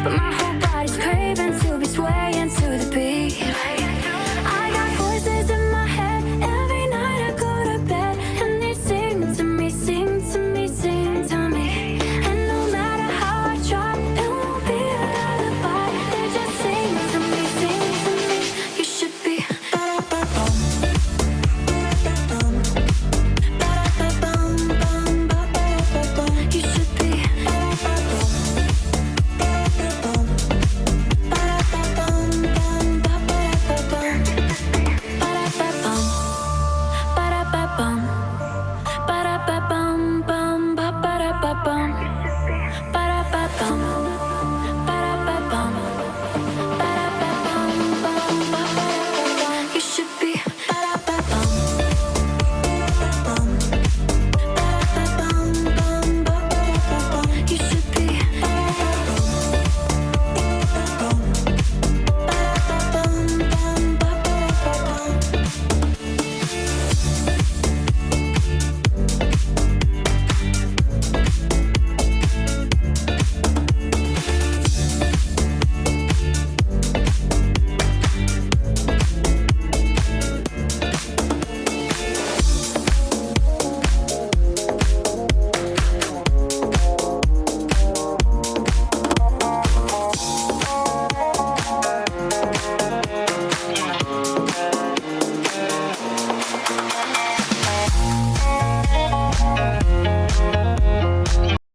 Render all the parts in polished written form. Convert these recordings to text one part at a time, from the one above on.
but my whole body's craving to be swaying to the beat. I got voices in my head every night I go to bed, and they sing to me, sing to me, sing to me. And no matter how I try, it won't be a lullaby. They just sing to me, sing to me. You should be ba-da-ba-bum, ba-da-ba-bum, ba-da-ba-bum, bum, ba-ba-ba-bum. You should be ba-da-ba-bum, ba-da-ba-bum, ba-da-ba-bum, bum, ba-ba-ba-bum. Ba-da-ba-bum, ba-da-ba-bum, ba-da-ba-bum, bum, ba-ba-da-ba-bum. Ba-da-ba-bum, ba-da-ba-bum, ba-da-ba-bum, bum, ba-ba-da-ba-bum. You should be ba-da-ba-bum, ba-da-ba-bum, ba-da-ba-bum, bum, ba-ba-da-ba-bum. You should be ba-da-ba-bum, ba-da-ba-bum, ba-da-ba-bum, bum, ba-ba-da-ba-bum.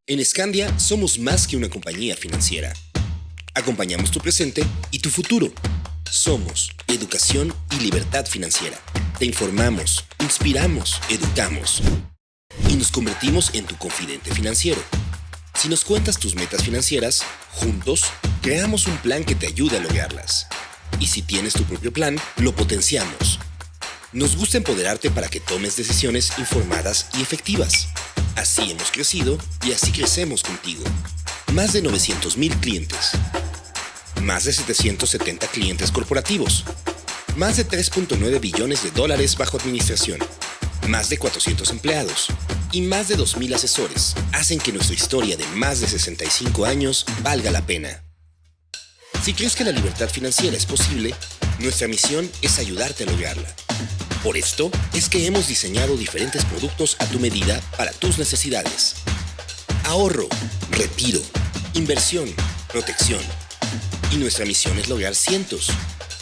En Scandia somos más que una compañía financiera. Acompañamos tu presente y tu futuro. Somos educación y libertad financiera. Te informamos, inspiramos, educamos y nos convertimos en tu confidente financiero. Si nos cuentas tus metas financieras, juntos creamos un plan que te ayude a lograrlas. Y si tienes tu propio plan, lo potenciamos. Nos gusta empoderarte para que tomes decisiones informadas y efectivas. Así hemos crecido y así crecemos contigo. Más de 900,000 clientes. Más de 770 clientes corporativos. Más de 3.9 billones de dólares bajo administración. Más de 400 empleados. Y más de 2,000 asesores hacen que nuestra historia de más de 65 años valga la pena. Si crees que la libertad financiera es posible, nuestra misión es ayudarte a lograrla. Por esto es que hemos diseñado diferentes productos a tu medida para tus necesidades. Ahorro, retiro, inversión, protección. Y nuestra misión es lograr cientos,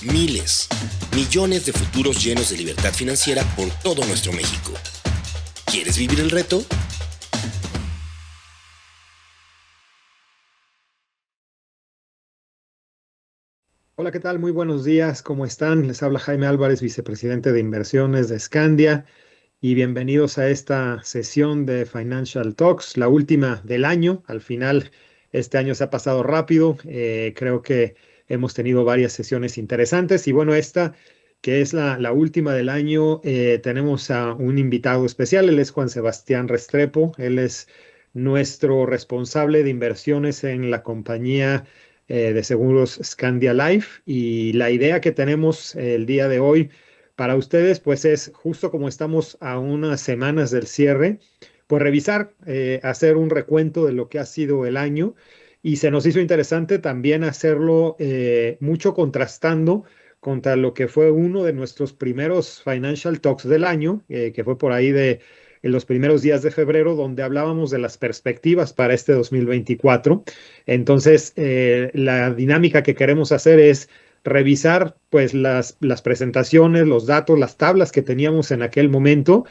miles, millones de futuros llenos de libertad financiera por todo nuestro México. ¿Quieres vivir el reto? Hola, ¿qué tal? Muy buenos días, ¿cómo están? Les habla Jaime Álvarez, vicepresidente de inversiones de Scandia, y bienvenidos a esta sesión de Financial Talks, la última del año. Al final, este año se ha pasado rápido, creo que hemos tenido varias sesiones interesantes y bueno, esta que es la última del año, tenemos a un invitado especial. Él es Juan Sebastián Restrepo, él es nuestro responsable de inversiones en la compañía de seguros Scandia Life, y la idea que tenemos el día de hoy para ustedes pues es, justo como estamos a unas semanas del cierre, pues revisar, hacer un recuento de lo que ha sido el año, y se nos hizo interesante también hacerlo mucho contrastando contra lo que fue uno de nuestros primeros Financial Talks del año, que fue por ahí de en los primeros días de febrero, donde hablábamos de las perspectivas para este 2024. Entonces, la dinámica que queremos hacer es revisar pues las presentaciones, los datos, las tablas que teníamos en aquel momento,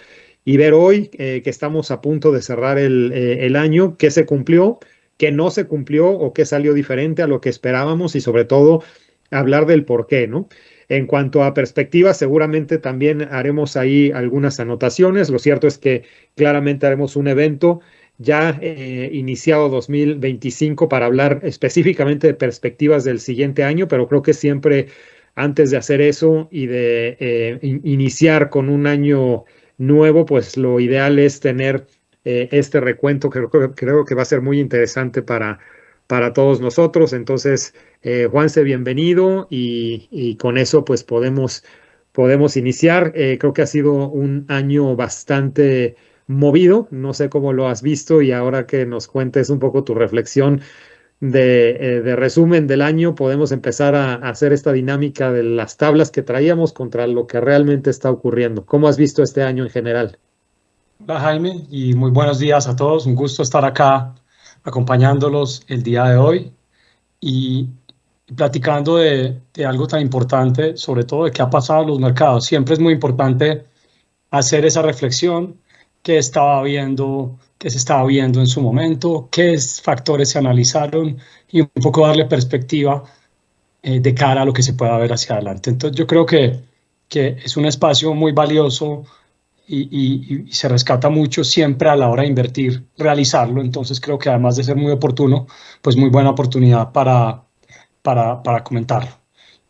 y ver hoy, que estamos a punto de cerrar el año, qué se cumplió, qué no se cumplió o qué salió diferente a lo que esperábamos, y sobre todo hablar del por qué, ¿no? En cuanto a perspectivas, seguramente también haremos ahí algunas anotaciones. Lo cierto es que claramente haremos un evento ya iniciado 2025 para hablar específicamente de perspectivas del siguiente año, pero creo que siempre antes de hacer eso y de iniciar con un año nuevo, pues lo ideal es tener este recuento que creo que va a ser muy interesante para todos nosotros. Entonces, Juanse, bienvenido, y con eso pues podemos iniciar. Creo que ha sido un año bastante movido, no sé cómo lo has visto, y ahora que nos cuentes un poco tu reflexión, de resumen del año, podemos empezar a hacer esta dinámica de las tablas que traíamos contra lo que realmente está ocurriendo. ¿Cómo has visto este año en general? Hola Jaime y muy buenos días a todos. Un gusto estar acá acompañándolos el día de hoy y platicando de algo tan importante, sobre todo de qué ha pasado en los mercados. Siempre es muy importante hacer esa reflexión, qué se estaba viendo en su momento, factores se analizaron y un poco darle perspectiva de cara a lo que se pueda ver hacia adelante. Entonces yo creo que es un espacio muy valioso y se rescata mucho siempre a la hora de invertir, realizarlo. Entonces creo que además de ser muy oportuno, pues muy buena oportunidad para comentarlo.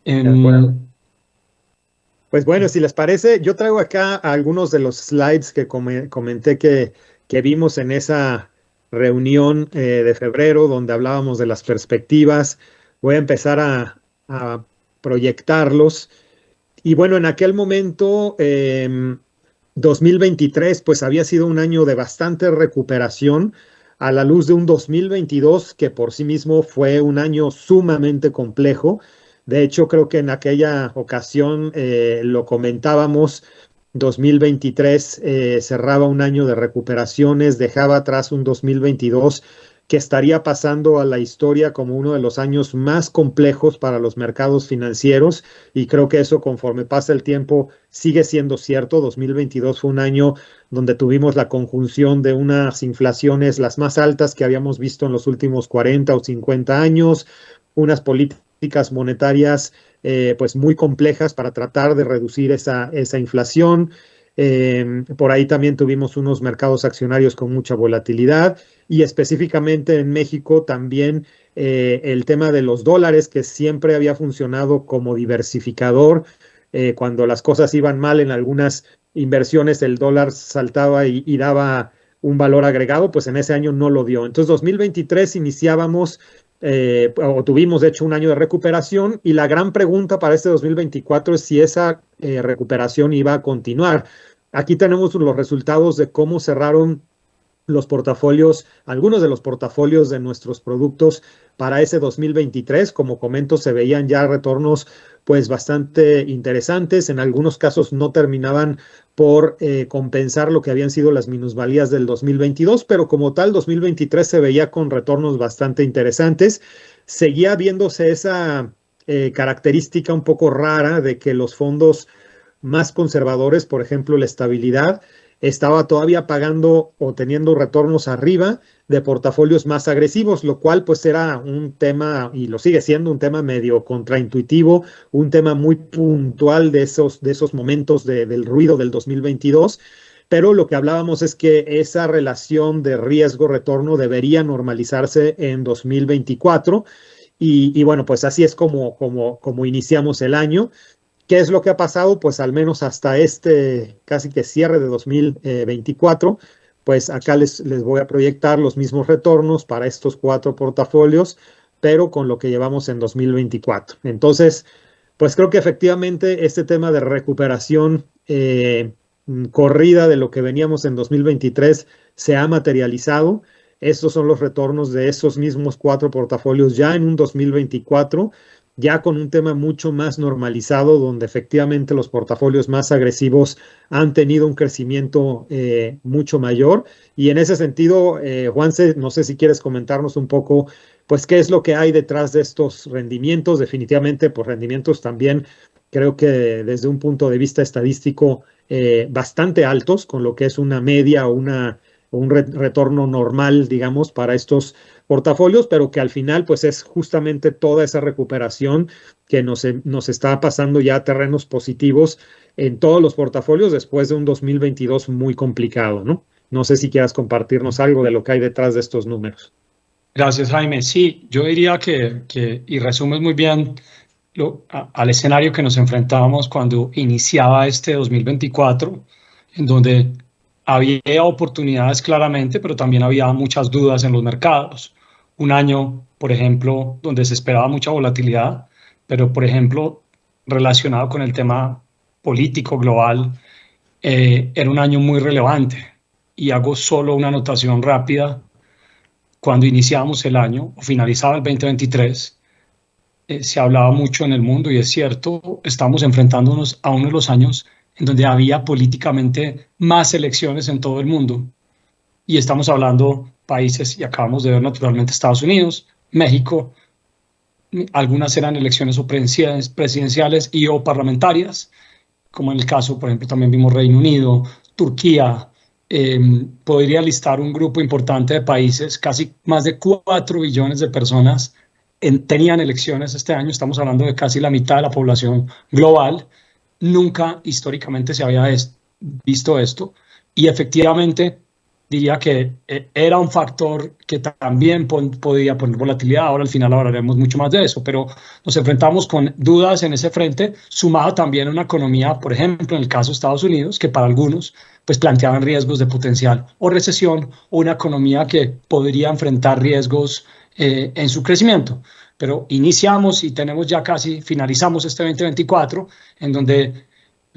De acuerdo. Pues bueno, si les parece, yo traigo acá algunos de los slides que comenté que vimos en esa reunión de febrero donde hablábamos de las perspectivas. Voy a empezar a proyectarlos. Y bueno, en aquel momento, 2023, pues había sido un año de bastante recuperación a la luz de un 2022 que por sí mismo fue un año sumamente complejo. De hecho, creo que en aquella ocasión lo comentábamos, 2023 cerraba un año de recuperaciones, dejaba atrás un 2022 que estaría pasando a la historia como uno de los años más complejos para los mercados financieros, y creo que eso, conforme pasa el tiempo, sigue siendo cierto. 2022 fue un año donde tuvimos la conjunción de unas inflaciones las más altas que habíamos visto en los últimos 40 o 50 años, unas políticas monetarias pues muy complejas para tratar de reducir esa inflación. Por ahí también tuvimos unos mercados accionarios con mucha volatilidad, y específicamente en México también el tema de los dólares, que siempre había funcionado como diversificador. Cuando las cosas iban mal en algunas inversiones, el dólar saltaba y daba un valor agregado, pues en ese año no lo dio. Entonces 2023 iniciábamos o tuvimos de hecho un año de recuperación, y la gran pregunta para este 2024 es si esa recuperación iba a continuar. Aquí tenemos los resultados de cómo cerraron los portafolios, algunos de los portafolios de nuestros productos para ese 2023. Como comento, se veían ya retornos pues bastante interesantes. En algunos casos no terminaban por compensar lo que habían sido las minusvalías del 2022, pero como tal 2023 se veía con retornos bastante interesantes. Seguía viéndose esa característica un poco rara de que los fondos más conservadores, por ejemplo la estabilidad, estaba todavía pagando o teniendo retornos arriba de portafolios más agresivos, lo cual pues era un tema, y lo sigue siendo un tema medio contraintuitivo, un tema muy puntual de esos momentos del ruido del 2022. Pero lo que hablábamos es que esa relación de riesgo-retorno debería normalizarse en 2024, y bueno, pues así es como iniciamos el año. ¿Qué es lo que ha pasado? Pues al menos hasta este casi que cierre de 2024, pues acá les voy a proyectar los mismos retornos para estos 4 portafolios, pero con lo que llevamos en 2024. Entonces, pues creo que efectivamente este tema de recuperación corrida de lo que veníamos en 2023 se ha materializado. Estos son los retornos de esos mismos 4 portafolios ya en un 2024, ya con un tema mucho más normalizado, donde efectivamente los portafolios más agresivos han tenido un crecimiento mucho mayor. Y en ese sentido, Juanse, no sé si quieres comentarnos un poco, pues, qué es lo que hay detrás de estos rendimientos. Definitivamente, pues, rendimientos también, creo que desde un punto de vista estadístico, bastante altos, con lo que es una media o un retorno normal, digamos, para estos portafolios, pero que al final pues es justamente toda esa recuperación que nos está pasando ya a terrenos positivos en todos los portafolios después de un 2022 muy complicado, ¿no? No sé si quieras compartirnos algo de lo que hay detrás de estos números. Gracias, Jaime. Sí, yo diría y resumes muy bien al escenario que nos enfrentábamos cuando iniciaba este 2024, en donde había oportunidades claramente, pero también había muchas dudas en los mercados. Un año, por ejemplo, donde se esperaba mucha volatilidad, pero, por ejemplo, relacionado con el tema político global, era un año muy relevante. Y hago solo una anotación rápida. cuando iniciamos el año o finalizaba el 2023, se hablaba mucho en el mundo, y es cierto, estamos enfrentándonos a uno de los años en donde había políticamente más elecciones en todo el mundo. Y estamos hablando países, y acabamos de ver naturalmente Estados Unidos, México, algunas eran elecciones o presidenciales y o parlamentarias, como en el caso, por ejemplo, también vimos Reino Unido, Turquía. Podría listar un grupo importante de países, casi más de 4 billones de personas tenían elecciones este año. Estamos hablando de casi la mitad de la población global. Nunca históricamente se había visto esto, y efectivamente diría que era un factor que también podía poner volatilidad. Ahora al final hablaremos mucho más de eso, pero nos enfrentamos con dudas en ese frente, sumado también a una economía, por ejemplo, en el caso de Estados Unidos, que para algunos pues planteaban riesgos de potencial o recesión, o una economía que podría enfrentar riesgos en su crecimiento. Pero iniciamos y tenemos ya casi, finalizamos este 2024, en donde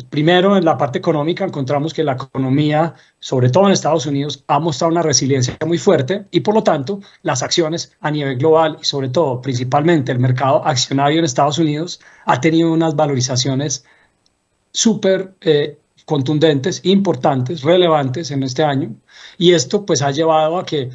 primero, en la parte económica, encontramos que la economía, sobre todo en Estados Unidos, ha mostrado una resiliencia muy fuerte, y por lo tanto las acciones a nivel global y sobre todo, principalmente el mercado accionario en Estados Unidos, ha tenido unas valorizaciones súper contundentes, importantes, relevantes en este año, y esto pues ha llevado a que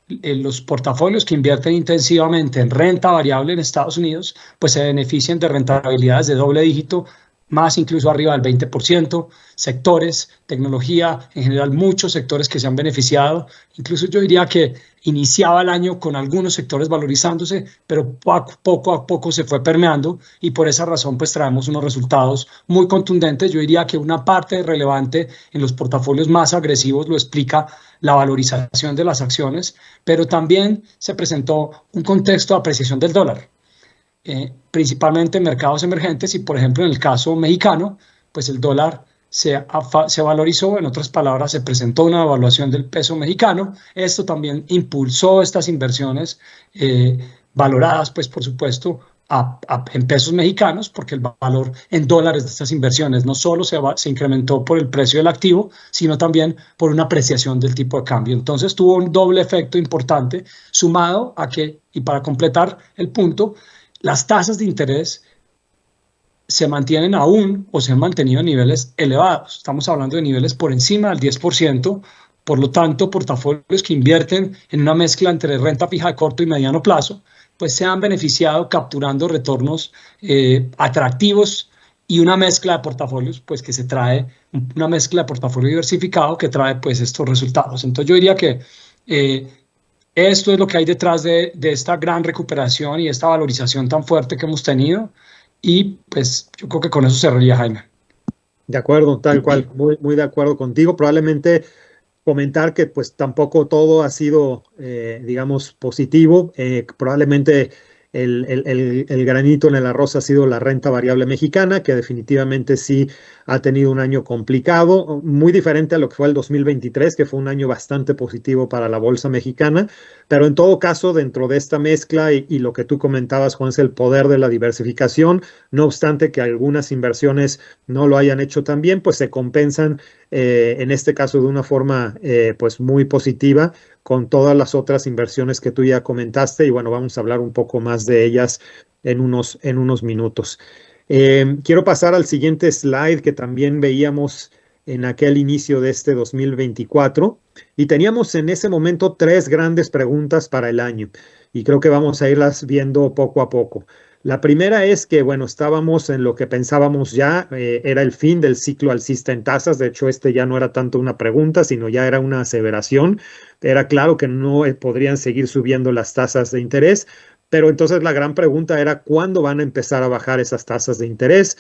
los portafolios que invierten intensivamente en renta variable en Estados Unidos pues se beneficien de rentabilidades de doble dígito, más incluso arriba del 20%, sectores, tecnología, en general muchos sectores que se han beneficiado. Incluso yo diría que iniciaba el año con algunos sectores valorizándose, pero poco a poco se fue permeando, y por esa razón pues traemos unos resultados muy contundentes. Yo diría que una parte relevante en los portafolios más agresivos lo explica la valorización de las acciones, pero también se presentó un contexto de apreciación del dólar. Principalmente en mercados emergentes, y por ejemplo en el caso mexicano, pues el dólar se valorizó, en otras palabras, se presentó una devaluación del peso mexicano. Esto también impulsó estas inversiones valoradas, pues por supuesto, en pesos mexicanos, porque el valor en dólares de estas inversiones no solo se incrementó por el precio del activo, sino también por una apreciación del tipo de cambio. Entonces tuvo un doble efecto importante, sumado a que, y para completar el punto, las tasas de interés se mantienen aún o se han mantenido a niveles elevados. Estamos hablando de niveles por encima del 10%. Por lo tanto, portafolios que invierten en una mezcla entre renta fija de corto y mediano plazo, pues se han beneficiado capturando retornos atractivos, y una mezcla de portafolios, pues que se trae, una mezcla de portafolio diversificado que trae pues estos resultados. Entonces yo diría que esto es lo que hay detrás de esta gran recuperación y esta valorización tan fuerte que hemos tenido, y pues yo creo que con eso cerraría, Jaime. De acuerdo, tal cual, muy de acuerdo contigo. Probablemente comentar que pues tampoco todo ha sido, digamos, positivo. Probablemente el granito en el arroz ha sido la renta variable mexicana, que definitivamente sí ha tenido un año complicado, muy diferente a lo que fue el 2023, que fue un año bastante positivo para la bolsa mexicana. Pero en todo caso, dentro de esta mezcla y lo que tú comentabas, Juan, es el poder de la diversificación. No obstante que algunas inversiones no lo hayan hecho tan bien, pues se compensan en este caso de una forma pues muy positiva con todas las otras inversiones que tú ya comentaste, y bueno, vamos a hablar un poco más de ellas en unos minutos. Quiero pasar al siguiente slide que también veíamos en aquel inicio de este 2024, y teníamos en ese momento 3 grandes preguntas para el año, y creo que vamos a irlas viendo poco a poco. La primera es que, bueno, estábamos en lo que pensábamos ya, era el fin del ciclo alcista en tasas. De hecho, ya no era tanto una pregunta, sino ya era una aseveración. Era claro que no podrían seguir subiendo las tasas de interés, pero entonces la gran pregunta era ¿cuándo van a empezar a bajar esas tasas de interés?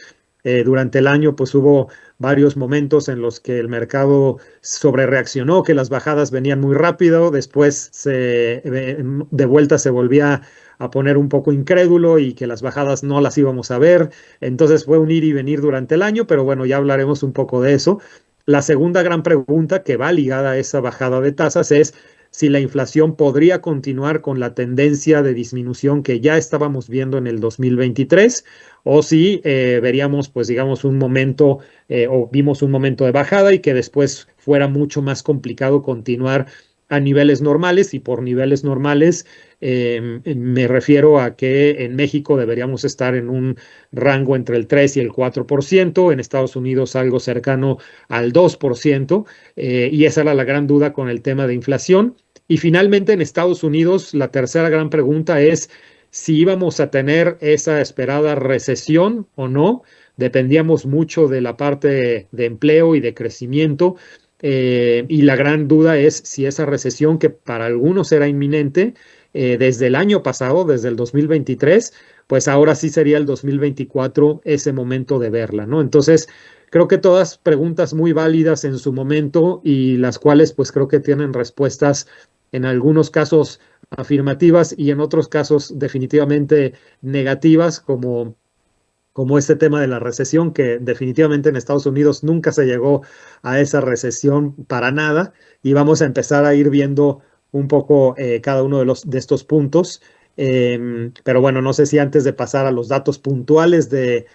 Durante el año pues hubo varios momentos en los que el mercado sobrereaccionó, que las bajadas venían muy rápido, después de vuelta se volvía a poner un poco incrédulo y que las bajadas no las íbamos a ver. Entonces fue un ir y venir durante el año, pero bueno, ya hablaremos un poco de eso. La segunda gran pregunta que va ligada a esa bajada de tasas es si la inflación podría continuar con la tendencia de disminución que ya estábamos viendo en el 2023, o si veríamos, pues digamos, un momento o vimos un momento de bajada y que después fuera mucho más complicado continuar a niveles normales, y por niveles normales me refiero a que en México deberíamos estar en un rango entre el 3 y el 4%, en Estados Unidos algo cercano al 2%, y esa era la gran duda con el tema de inflación. Y finalmente en Estados Unidos la tercera gran pregunta es si íbamos a tener esa esperada recesión o no. Dependíamos mucho de la parte de empleo y de crecimiento. Y la gran duda es si esa recesión, que para algunos era inminente desde el año pasado, desde el 2023, pues ahora sí sería el 2024 ese momento de verla, ¿no? Entonces, creo que todas preguntas muy válidas en su momento, y las cuales pues creo que tienen respuestas en algunos casos afirmativas y en otros casos definitivamente negativas, como este tema de la recesión, que definitivamente en Estados Unidos nunca se llegó a esa recesión para nada, y vamos a empezar a ir viendo un poco cada uno de estos puntos. Pero bueno, no sé si antes de pasar a los datos puntuales de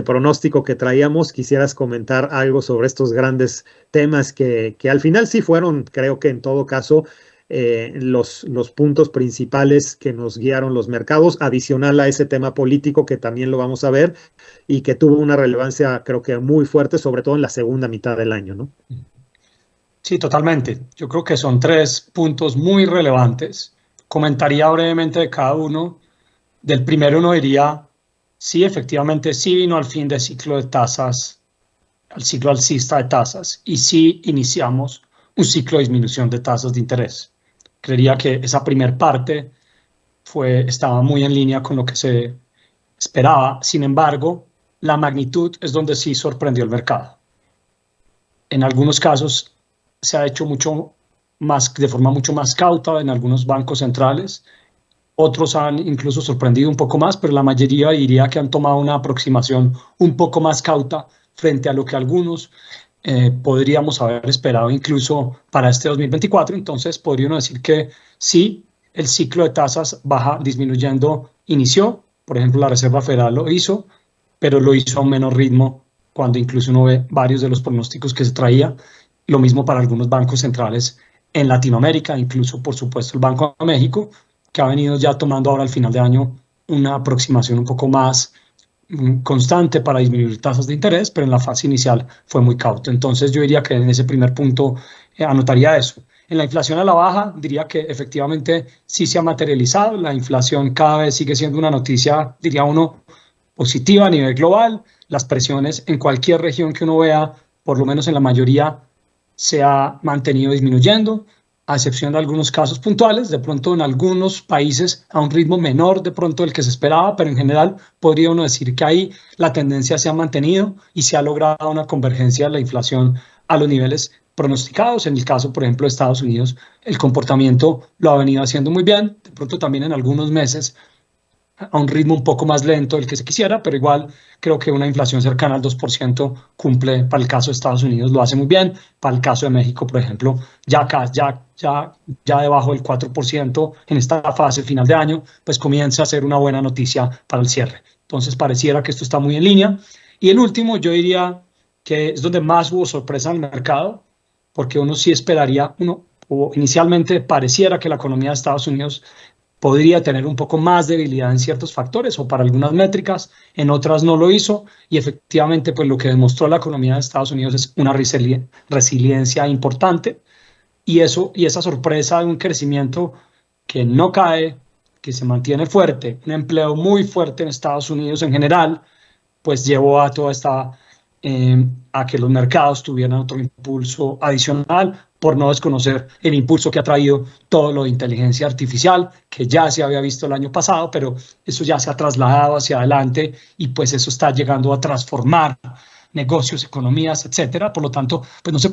pronóstico que traíamos, quisieras comentar algo sobre estos grandes temas que al final sí fueron, creo que en todo caso, los puntos principales que nos guiaron los mercados, adicional a ese tema político que también lo vamos a ver y que tuvo una relevancia, creo que muy fuerte, sobre todo en la segunda mitad del año, ¿no? Sí, totalmente. Yo creo que son tres puntos muy relevantes. Comentaría brevemente de cada uno. Del primero uno diría, sí, efectivamente, sí vino al fin del ciclo de tasas, al ciclo alcista de tasas, y sí iniciamos un ciclo de disminución de tasas de interés. Creería que esa primer parte estaba muy en línea con lo que se esperaba. Sin embargo, la magnitud es donde sí sorprendió el mercado. En algunos casos se ha hecho mucho más, de forma mucho más cauta en algunos bancos centrales. Otros han incluso sorprendido un poco más, pero la mayoría diría que han tomado una aproximación un poco más cauta frente a lo que algunos podríamos haber esperado incluso para este 2024. Entonces, podría uno decir que sí, el ciclo de tasas baja disminuyendo inició. Por ejemplo, la Reserva Federal lo hizo, pero lo hizo a un menor ritmo cuando incluso uno ve varios de los pronósticos que se traía. Lo mismo para algunos bancos centrales en Latinoamérica, incluso, por supuesto, el Banco de México, que ha venido ya tomando ahora al final de año una aproximación un poco más constante para disminuir tasas de interés, pero en la fase inicial fue muy cauto. Entonces yo diría que en ese primer punto anotaría eso. En la inflación a la baja, diría que efectivamente sí se ha materializado. La inflación cada vez sigue siendo una noticia, diría uno, positiva a nivel global. Las presiones en cualquier región que uno vea, por lo menos en la mayoría, se ha mantenido disminuyendo, a excepción de algunos casos puntuales, de pronto en algunos países a un ritmo menor de pronto del que se esperaba, pero en general podría uno decir que ahí la tendencia se ha mantenido y se ha logrado una convergencia de la inflación a los niveles pronosticados. En el caso, por ejemplo, de Estados Unidos, el comportamiento lo ha venido haciendo muy bien, de pronto también en algunos meses a un ritmo un poco más lento del que se quisiera, pero igual creo que una inflación cercana al 2% cumple. Para el caso de Estados Unidos lo hace muy bien. Para el caso de México, por ejemplo, ya debajo del 4% en esta fase final de año, pues comienza a ser una buena noticia para el cierre. Entonces pareciera que esto está muy en línea. Y el último, yo diría que es donde más hubo sorpresa en el mercado, porque uno sí esperaría, o inicialmente pareciera que la economía de Estados Unidos podría tener un poco más debilidad en ciertos factores o para algunas métricas, en otras no lo hizo, y efectivamente pues lo que demostró la economía de Estados Unidos es una resiliencia importante, y esa sorpresa de un crecimiento que no cae, que se mantiene fuerte, un empleo muy fuerte en Estados Unidos en general, pues llevó a toda esta a que los mercados tuvieran otro impulso adicional, por no desconocer el impulso que ha traído todo lo de inteligencia artificial, que ya se había visto el año pasado, pero eso ya se ha trasladado hacia adelante y pues eso está llegando a transformar negocios, economías, etcétera. Por lo tanto, pues no se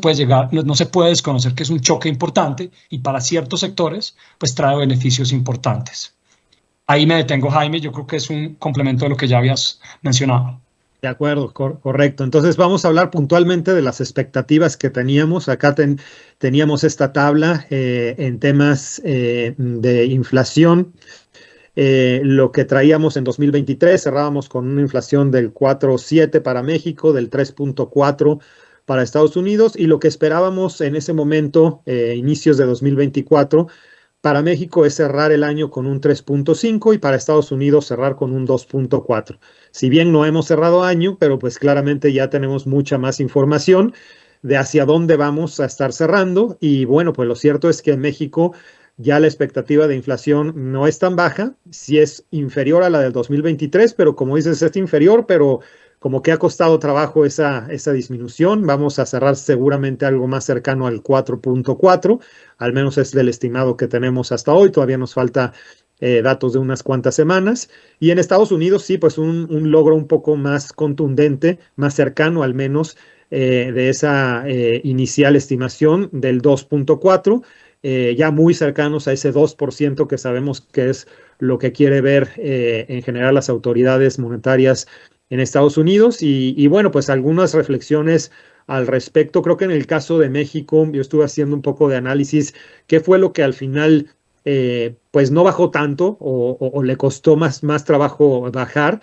puede desconocer que es un choque importante y para ciertos sectores, pues trae beneficios importantes. Ahí me detengo, Jaime, yo creo que es un complemento de lo que ya habías mencionado. De acuerdo, correcto. Entonces vamos a hablar puntualmente de las expectativas que teníamos. Acá teníamos esta tabla en temas de inflación. Lo que traíamos en 2023, cerrábamos con una inflación del 4.7 para México, del 3.4 para Estados Unidos y lo que esperábamos en ese momento, inicios de 2024, para México es cerrar el año con un 3.5 y para Estados Unidos cerrar con un 2.4. Si bien no hemos cerrado año, pero pues claramente ya tenemos mucha más información de hacia dónde vamos a estar cerrando. Y bueno, pues lo cierto es que en México ya la expectativa de inflación no es tan baja, sí es inferior a la del 2023, pero como dices, es inferior, pero como que ha costado trabajo esa disminución. Vamos a cerrar seguramente algo más cercano al 4.4, al menos es del estimado que tenemos hasta hoy. Todavía nos falta datos de unas cuantas semanas. Y en Estados Unidos sí, pues un logro un poco más contundente, más cercano al menos de esa inicial estimación del 2.4. Ya muy cercanos a ese 2% que sabemos que es lo que quiere ver en general las autoridades monetarias en Estados Unidos. Y bueno, pues algunas reflexiones al respecto. Creo que en el caso de México, yo estuve haciendo un poco de análisis, qué fue lo que al final pues no bajó tanto o le costó más trabajo bajar.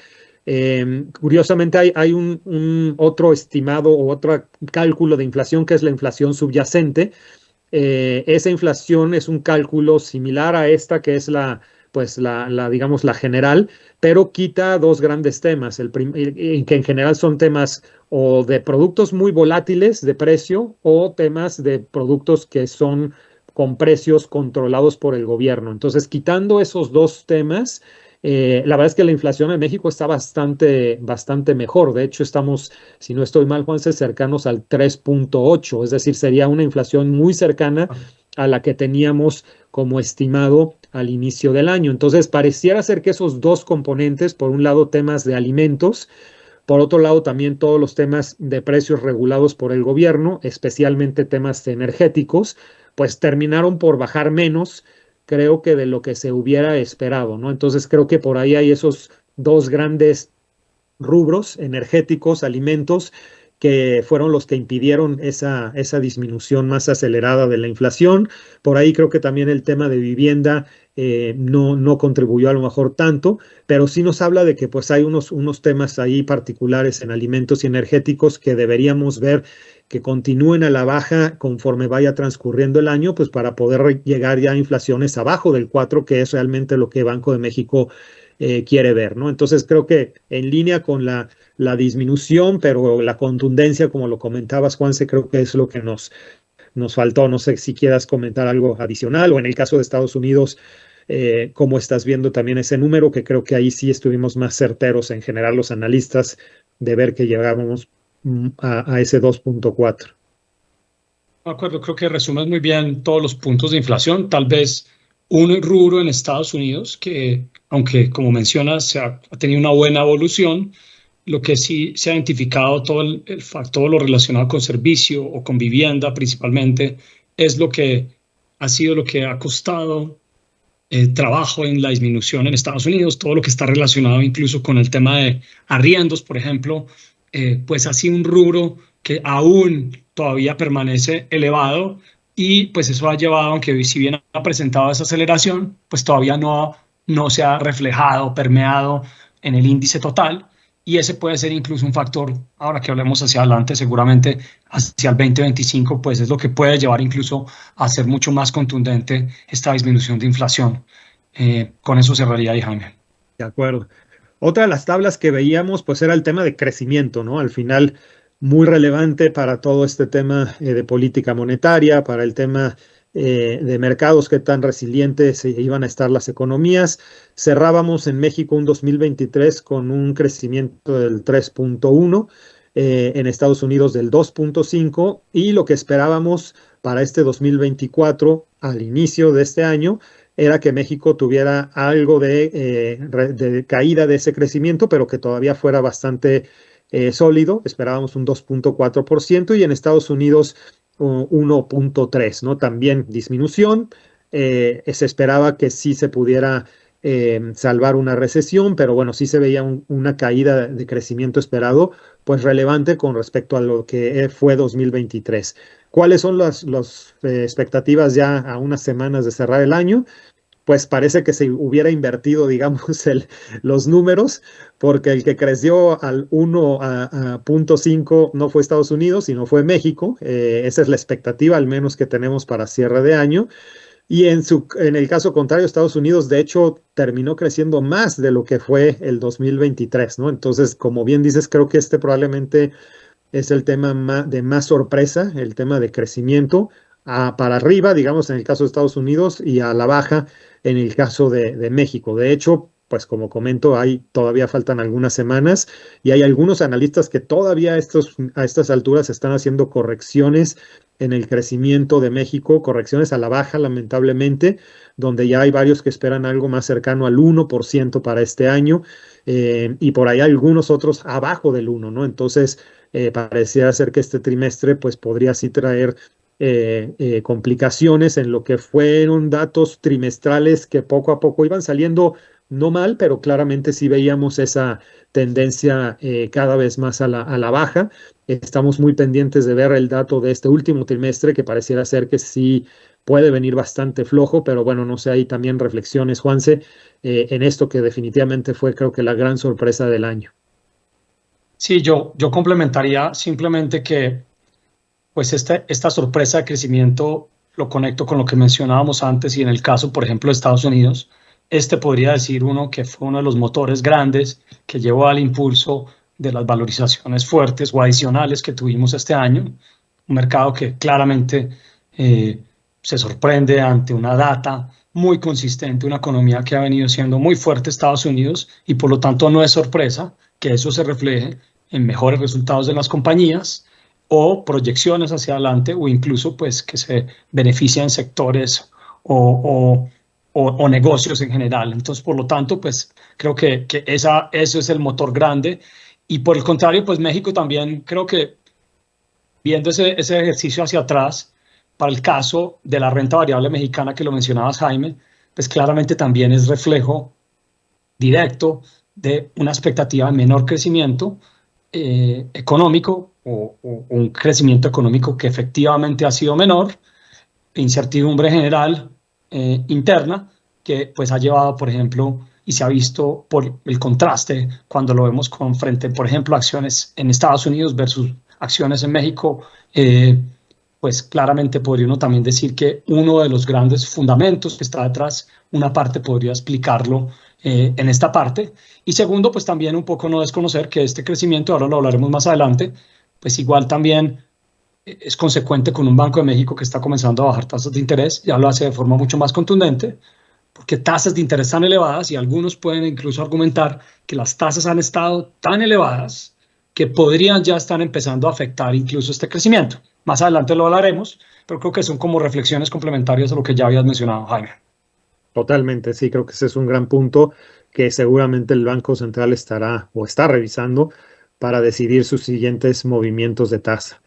Curiosamente hay un otro estimado o otro cálculo de inflación que es la inflación subyacente. Esa inflación es un cálculo similar a esta que es pues digamos, la general, pero quita dos grandes temas, que en general son temas o de productos muy volátiles de precio o temas de productos que son con precios controlados por el gobierno. Entonces, quitando esos dos temas, la verdad es que la inflación en México está bastante mejor. De hecho, estamos, si no estoy mal, Juanse, cercanos al 3.8, es decir, sería una inflación muy cercana a la que teníamos como estimado al inicio del año. Entonces, pareciera ser que esos dos componentes, por un lado, temas de alimentos, por otro lado, también todos los temas de precios regulados por el gobierno, especialmente temas energéticos, pues terminaron por bajar menos, creo que de lo que se hubiera esperado, ¿no? Entonces, creo que por ahí hay esos dos grandes rubros energéticos, alimentos, que fueron los que impidieron esa disminución más acelerada de la inflación. Por ahí creo que también el tema de vivienda no contribuyó a lo mejor tanto, pero sí nos habla de que pues hay unos temas ahí particulares en alimentos y energéticos que deberíamos ver que continúen a la baja conforme vaya transcurriendo el año, pues para poder llegar ya a inflaciones abajo del 4, que es realmente lo que Banco de México quiere ver, ¿no? Entonces creo que en línea con la disminución, pero la contundencia, como lo comentabas, Juanse, creo que es lo que nos faltó. No sé si quieras comentar algo adicional o en el caso de Estados Unidos, cómo estás viendo también ese número, que creo que ahí sí estuvimos más certeros en general los analistas de ver que llegábamos a ese 2.4. De acuerdo, creo que resumes muy bien todos los puntos de inflación. Tal vez un rubro en Estados Unidos que, aunque como mencionas, ha tenido una buena evolución, lo que sí se ha identificado, todo todo lo relacionado con servicio o con vivienda principalmente, es lo que ha sido lo que ha costado trabajo en la disminución en Estados Unidos, todo lo que está relacionado incluso con el tema de arriendos, por ejemplo, pues ha sido un rubro que aún todavía permanece elevado y pues eso ha llevado, aunque si bien ha presentado esa aceleración, pues todavía no se ha reflejado, permeado en el índice total. Y ese puede ser incluso un factor, ahora que hablemos hacia adelante, seguramente hacia el 2025, pues es lo que puede llevar incluso a ser mucho más contundente esta disminución de inflación. Con eso cerraría ahí, Jaime. De acuerdo. Otra de las tablas que veíamos, pues era el tema de crecimiento, ¿no? Al final, muy relevante para todo este tema de política monetaria, para el tema de mercados, qué tan resilientes iban a estar las economías. Cerrábamos en México un 2023 con un crecimiento del 3.1, en Estados Unidos del 2.5 y lo que esperábamos para este 2024 al inicio de este año era que México tuviera algo de caída de ese crecimiento, pero que todavía fuera bastante sólido. Esperábamos un 2.4% y en Estados Unidos 1.3, ¿no? También disminución. Se esperaba que sí se pudiera salvar una recesión, pero bueno, sí se veía una caída de crecimiento esperado, pues relevante con respecto a lo que fue 2023. ¿Cuáles son las expectativas ya a unas semanas de cerrar el año? pues parece que se hubiera invertido, digamos, los números, porque el que creció al 1,5 no fue Estados Unidos, sino fue México. Esa es la expectativa, al menos que tenemos para cierre de año. Y en el caso contrario, Estados Unidos, de hecho, terminó creciendo más de lo que fue el 2023, ¿no? Entonces, como bien dices, creo que este probablemente es el tema de más sorpresa, el tema de crecimiento para arriba, digamos, en el caso de Estados Unidos, y a la baja en el caso de México. De hecho, pues como comento, todavía faltan algunas semanas y hay algunos analistas que todavía a estas alturas están haciendo correcciones en el crecimiento de México, correcciones a la baja, lamentablemente, donde ya hay varios que esperan algo más cercano al 1% para este año, y por ahí algunos otros abajo del 1, ¿no? Entonces, pareciera ser que este trimestre pues podría sí traer complicaciones en lo que fueron datos trimestrales que poco a poco iban saliendo no mal, pero claramente sí veíamos esa tendencia cada vez más a la baja. Estamos muy pendientes de ver el dato de este último trimestre, que pareciera ser que sí puede venir bastante flojo, pero bueno, no sé, hay también reflexiones, Juanse, en esto que definitivamente fue, creo que, la gran sorpresa del año. Sí, yo complementaría simplemente que pues esta sorpresa de crecimiento lo conecto con lo que mencionábamos antes y en el caso, por ejemplo, de Estados Unidos, podría decir uno que fue uno de los motores grandes que llevó al impulso de las valorizaciones fuertes o adicionales que tuvimos este año. Un mercado que claramente se sorprende ante una data muy consistente, una economía que ha venido siendo muy fuerte Estados Unidos y por lo tanto no es sorpresa que eso se refleje en mejores resultados de las compañías o proyecciones hacia adelante o incluso pues que se benefician sectores o negocios en general. Entonces, por lo tanto, pues creo que eso es el motor grande. Y por el contrario, pues México también creo que viendo ese ejercicio hacia atrás, para el caso de la renta variable mexicana que lo mencionabas, Jaime, pues claramente también es reflejo directo de una expectativa de menor crecimiento económico o un crecimiento económico que efectivamente ha sido menor, incertidumbre general interna que pues ha llevado, por ejemplo, y se ha visto por el contraste cuando lo vemos con frente, por ejemplo, acciones en Estados Unidos versus acciones en México, pues claramente podría uno también decir que uno de los grandes fundamentos que está detrás, una parte podría explicarlo en esta parte. Y segundo, pues también un poco no desconocer que este crecimiento, ahora lo hablaremos más adelante, pues igual también es consecuente con un Banco de México que está comenzando a bajar tasas de interés, ya lo hace de forma mucho más contundente, porque tasas de interés tan elevadas y algunos pueden incluso argumentar que las tasas han estado tan elevadas que podrían ya estar empezando a afectar incluso este crecimiento. Más adelante lo hablaremos, pero creo que son como reflexiones complementarias a lo que ya habías mencionado, Jaime. Totalmente, sí, creo que ese es un gran punto que seguramente el Banco Central estará o está revisando para decidir sus siguientes movimientos de tasa.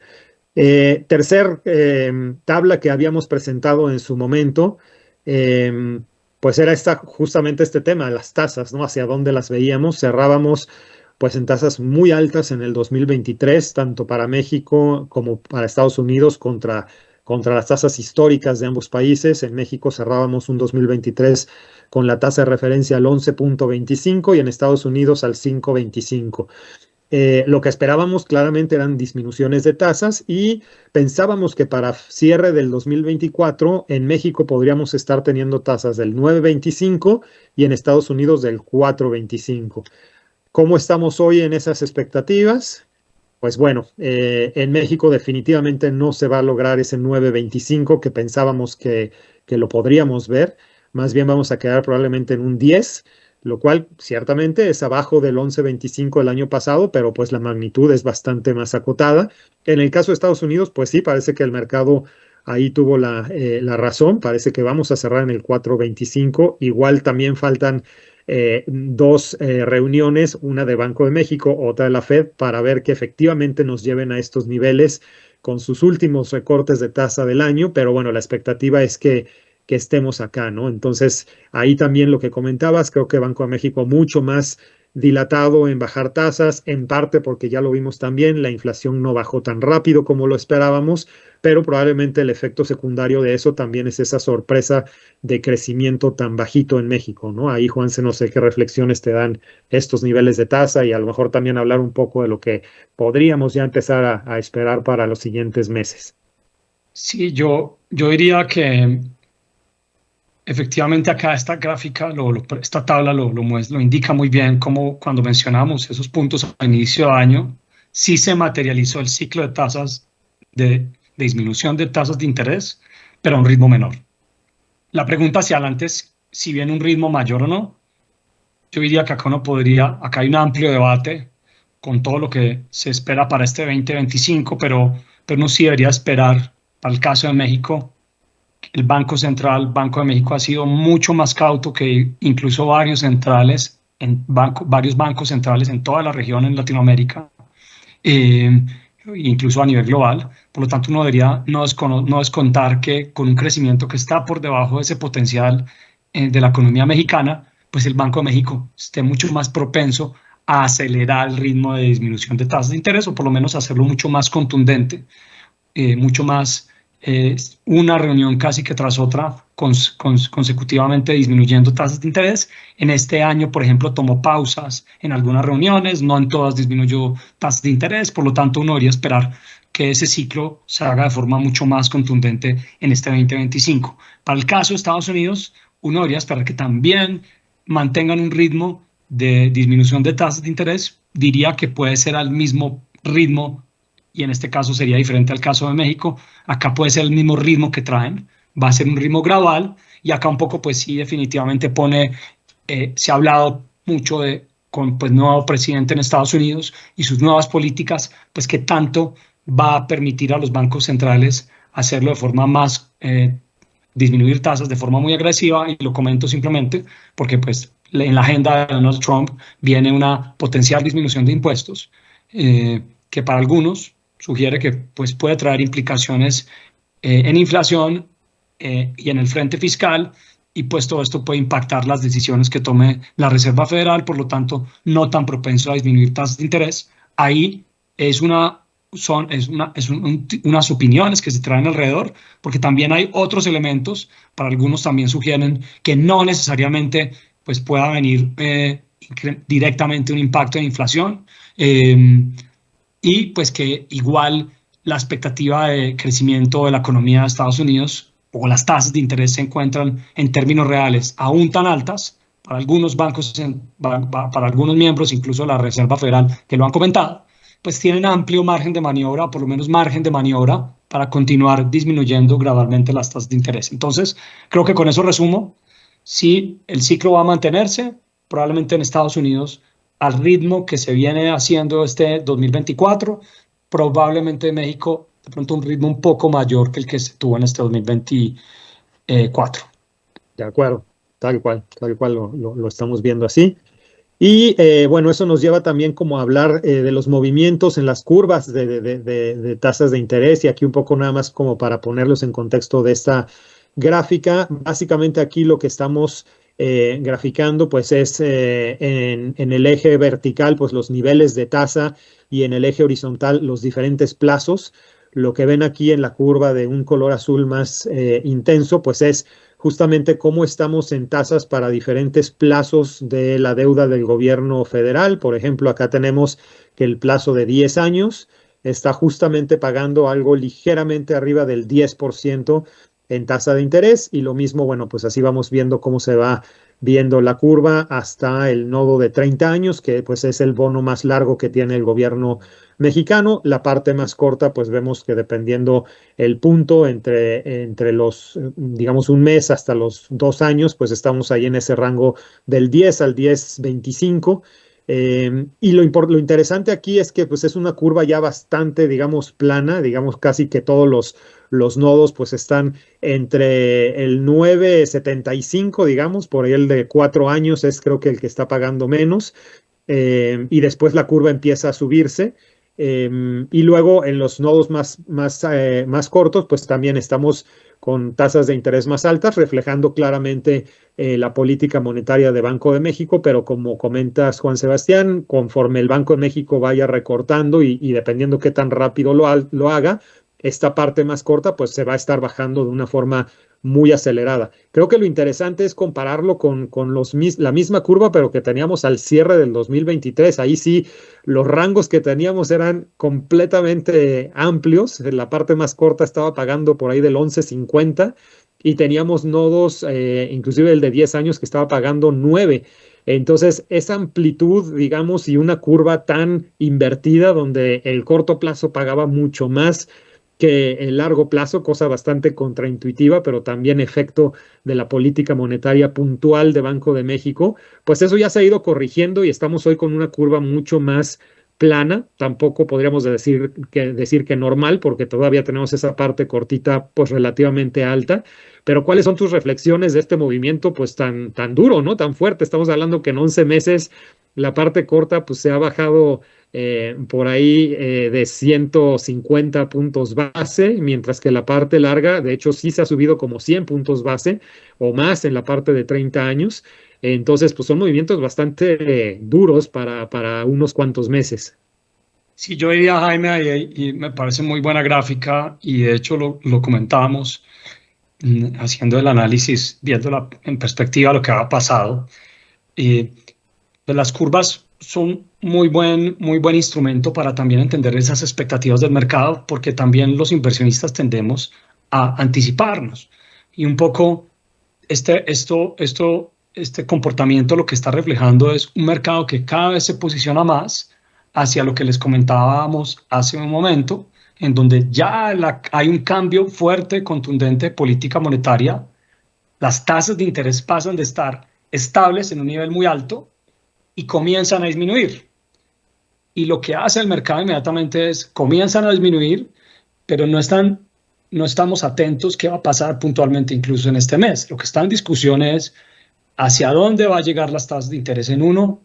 Tercer tabla que habíamos presentado en su momento, pues era justamente este tema, las tasas, ¿no? Hacia dónde las veíamos. Cerrábamos pues en tasas muy altas en el 2023, tanto para México como para Estados Unidos, contra las tasas históricas de ambos países. En México cerrábamos un 2023 con la tasa de referencia al 11.25 y en Estados Unidos al 5.25. Lo que esperábamos claramente eran disminuciones de tasas y pensábamos que para cierre del 2024 en México podríamos estar teniendo tasas del 9.25 y en Estados Unidos del 4.25. ¿Cómo estamos hoy en esas expectativas? Pues bueno, en México definitivamente no se va a lograr ese 9.25 que pensábamos que lo podríamos ver. Más bien vamos a quedar probablemente en un 10, lo cual ciertamente es abajo del 11.25 del año pasado, pero pues la magnitud es bastante más acotada. En el caso de Estados Unidos, pues sí, parece que el mercado ahí tuvo la razón. Parece que vamos a cerrar en el 4.25. Igual también faltan dos reuniones, una de Banco de México, otra de la Fed, para ver que efectivamente nos lleven a estos niveles con sus últimos recortes de tasa del año, pero bueno, la expectativa es que estemos acá, ¿no? Entonces, ahí también lo que comentabas, creo que Banco de México mucho más dilatado en bajar tasas, en parte porque ya lo vimos también, la inflación no bajó tan rápido como lo esperábamos, pero probablemente el efecto secundario de eso también es esa sorpresa de crecimiento tan bajito en México, ¿no? Ahí, Juanse, no sé qué reflexiones te dan estos niveles de tasa y a lo mejor también hablar un poco de lo que podríamos ya empezar a esperar para los siguientes meses. Sí, yo diría que efectivamente acá esta gráfica, esta tabla lo indica muy bien, como cuando mencionamos esos puntos a inicio de año, sí se materializó el ciclo de tasas de disminución de tasas de interés, pero a un ritmo menor. La pregunta hacia adelante es si viene un ritmo mayor o no. Yo diría que acá hay un amplio debate con todo lo que se espera para este 2025, pero uno sí debería esperar, para el caso de México, el Banco Central, Banco de México, ha sido mucho más cauto que incluso varios bancos centrales en toda la región en Latinoamérica, eh, incluso a nivel global. Por lo tanto, uno debería no descontar que con un crecimiento que está por debajo de ese potencial de la economía mexicana, pues el Banco de México esté mucho más propenso a acelerar el ritmo de disminución de tasas de interés, o por lo menos hacerlo mucho más contundente, mucho más una reunión casi que tras otra, consecutivamente disminuyendo tasas de interés. En este año, por ejemplo, tomó pausas en algunas reuniones, no en todas disminuyó tasas de interés, por lo tanto uno debería esperar que ese ciclo se haga de forma mucho más contundente en este 2025. Para el caso de Estados Unidos, uno debería esperar que también mantengan un ritmo de disminución de tasas de interés. Diría que puede ser al mismo ritmo, y en este caso sería diferente al caso de México. Acá puede ser el mismo ritmo que traen, va a ser un ritmo gradual, y acá un poco pues sí definitivamente se ha hablado mucho con pues nuevo presidente en Estados Unidos y sus nuevas políticas, pues que tanto va a permitir a los bancos centrales hacerlo de forma más, disminuir tasas de forma muy agresiva. Y lo comento simplemente porque pues en la agenda de Donald Trump viene una potencial disminución de impuestos, que para algunos sugiere que pues, puede traer implicaciones en inflación y en el frente fiscal, y pues todo esto puede impactar las decisiones que tome la Reserva Federal, por lo tanto no tan propenso a disminuir tasas de interés. Ahí son unas opiniones que se traen alrededor, porque también hay otros elementos. Para algunos también sugieren que no necesariamente pues, pueda venir directamente un impacto de inflación, y pues que igual la expectativa de crecimiento de la economía de Estados Unidos o las tasas de interés se encuentran en términos reales aún tan altas para algunos bancos, para algunos miembros, incluso la Reserva Federal, que lo han comentado, pues tienen amplio margen de maniobra, o por lo menos margen de maniobra, para continuar disminuyendo gradualmente las tasas de interés. Entonces, creo que con eso resumo. Sí, el ciclo va a mantenerse, probablemente en Estados Unidos, al ritmo que se viene haciendo este 2024, probablemente en México de pronto un ritmo un poco mayor que el que se tuvo en este 2024. De acuerdo, tal cual lo estamos viendo así. Y bueno, eso nos lleva también como a hablar de los movimientos en las curvas de tasas de interés, y aquí un poco nada más como para ponerlos en contexto de esta gráfica. Básicamente aquí lo que estamos graficando pues es en el eje vertical pues los niveles de tasa, y en el eje horizontal los diferentes plazos. Lo que ven aquí en la curva de un color azul más intenso pues es justamente cómo estamos en tasas para diferentes plazos de la deuda del gobierno federal. Por ejemplo, acá tenemos que el plazo de 10 años está justamente pagando algo ligeramente arriba del 10% en tasa de interés, y lo mismo, bueno, pues así vamos viendo cómo se va viendo la curva hasta el nodo de 30 años, que pues es el bono más largo que tiene el gobierno mexicano. La parte más corta, pues vemos que dependiendo el punto entre los, digamos, un mes hasta los 2 años, pues estamos ahí en ese rango del 10 al 10.25. Y lo interesante aquí es que pues es una curva ya bastante, digamos, plana, digamos casi que todos los nodos pues están entre el 9.75, digamos, por ahí el de 4 años es creo que el que está pagando menos, y después la curva empieza a subirse. Y luego en los nodos más cortos, pues también estamos con tasas de interés más altas, reflejando claramente la política monetaria de Banco de México, pero como comentas, Juan Sebastián, conforme el Banco de México vaya recortando y dependiendo qué tan rápido lo haga, esta parte más corta pues se va a estar bajando de una forma muy acelerada. Creo que lo interesante es compararlo con la misma curva, pero que teníamos al cierre del 2023. Ahí sí, los rangos que teníamos eran completamente amplios. En la parte más corta estaba pagando por ahí del 11.50 y teníamos nodos, inclusive el de 10 años, que estaba pagando 9. Entonces, esa amplitud, digamos, y una curva tan invertida donde el corto plazo pagaba mucho más que el largo plazo, cosa bastante contraintuitiva, pero también efecto de la política monetaria puntual de Banco de México, pues eso ya se ha ido corrigiendo y estamos hoy con una curva mucho más plana. Tampoco podríamos decir que normal, porque todavía tenemos esa parte cortita, pues relativamente alta. Pero ¿cuáles son tus reflexiones de este movimiento, pues tan duro, ¿no? Tan fuerte. Estamos hablando que en 11 meses la parte corta, pues se ha bajado por ahí de 150 puntos base, mientras que la parte larga, de hecho, sí se ha subido como 100 puntos base o más en la parte de 30 años. Entonces, pues son movimientos bastante duros para unos cuantos meses. Sí, yo diría, Jaime, y me parece muy buena gráfica, y de hecho lo comentábamos haciendo el análisis, viéndola en perspectiva lo que ha pasado. Pues las curvas son muy buen instrumento para también entender esas expectativas del mercado, porque también los inversionistas tendemos a anticiparnos. Y un poco este comportamiento lo que está reflejando es un mercado que cada vez se posiciona más hacia lo que les comentábamos hace un momento, en donde ya hay un cambio fuerte, contundente de política monetaria. Las tasas de interés pasan de estar estables en un nivel muy alto y comienzan a disminuir. Y lo que hace el mercado inmediatamente es, comienzan a disminuir, pero no estamos atentos qué va a pasar puntualmente incluso en este mes. Lo que está en discusión es hacia dónde va a llegar las tasas de interés en 1